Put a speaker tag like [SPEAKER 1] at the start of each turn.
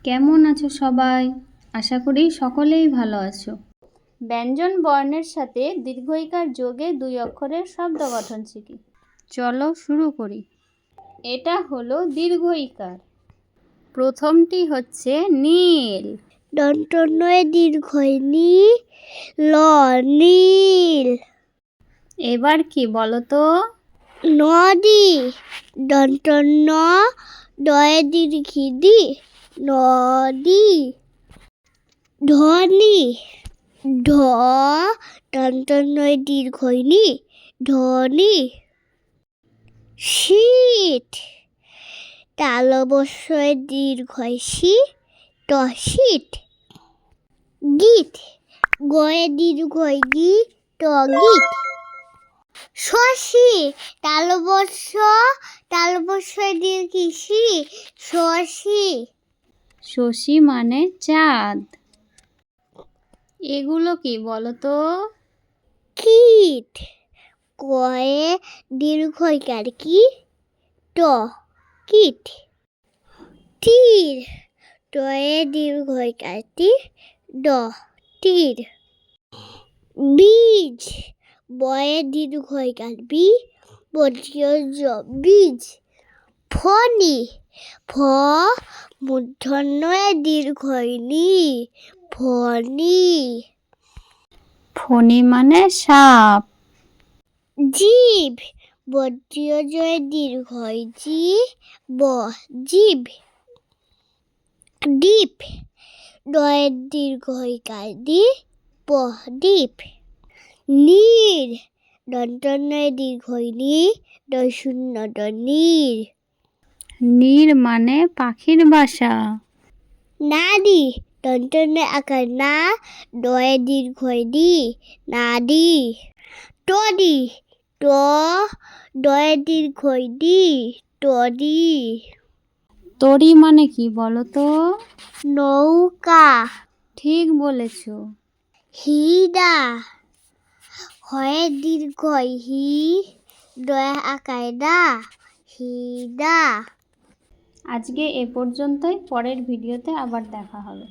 [SPEAKER 1] কেমন আছো সবাই? আশা করি সকলেই ভালো আছো। ব্যঞ্জন বর্ণের সাথে দীর্ঘইকার যোগে 2 অক্ষরের শব্দ গঠন শিখি। চলো শুরু করি। এটা হলো দীর্ঘইকার। প্রথমটি হচ্ছে নীল।
[SPEAKER 2] দন্তন্বয়ে দীর্ঘই নি ল নীল।
[SPEAKER 1] এবার কি বলো তো?
[SPEAKER 2] নদী। দন্তন্য দয়ে দীর্ঘি দি নদী। ধ্বনি। ধ দন্তন্বয়ে দীর্ঘই নি ধ্বনি। শীত। তালবস্যয়ে দীর্ঘই শি ত শীত। গীত। গয়ে দীর্ঘই গি ত গীত। শশী। তালবস্যয়ে দীর্ঘি শি শশী।
[SPEAKER 1] শশী মানে চাঁদ। এগুলো কি বলো তো?
[SPEAKER 2] কীট। কয়ে দীর্ঘইকার কি ট কীট। তীর। টয়ে দীর্ঘইকার তি ড তীর। বীজ। বয়ে দীর্ঘইকার বি বর্গীয় জ বীজ। ফণি। ফ মূর্ধন্যয়ে দীর্ঘই নি ফণি।
[SPEAKER 1] ফণি মানে সাপ।
[SPEAKER 2] জীব। বর্গীয় জয়ে দীর্ঘই জি ব জীব। দ্বীপ। ডয়ে দীর্ঘইকার দি প দ্বীপ। নীর। দন্তন্বয়ে দীর্ঘই নি ডয় শূন্য ড নীর।
[SPEAKER 1] নীর মানে পাখির বাসা।
[SPEAKER 2] নাদি। দন্তন্বয়ে আকার না ডয়ে দীর্ঘই দি নাদি। তদি। ত ডয়ে দীর্ঘই দি তদি।
[SPEAKER 1] তরি মানে কি বলো তো?
[SPEAKER 2] নৌকা।
[SPEAKER 1] ঠিক বলেছো।
[SPEAKER 2] হিদা। হয়ে দীর্ঘই হি দয়া আকার দা হিদা।
[SPEAKER 1] আজকে এ পর্যন্তই। পরের ভিডিওতে আবার দেখা হবে।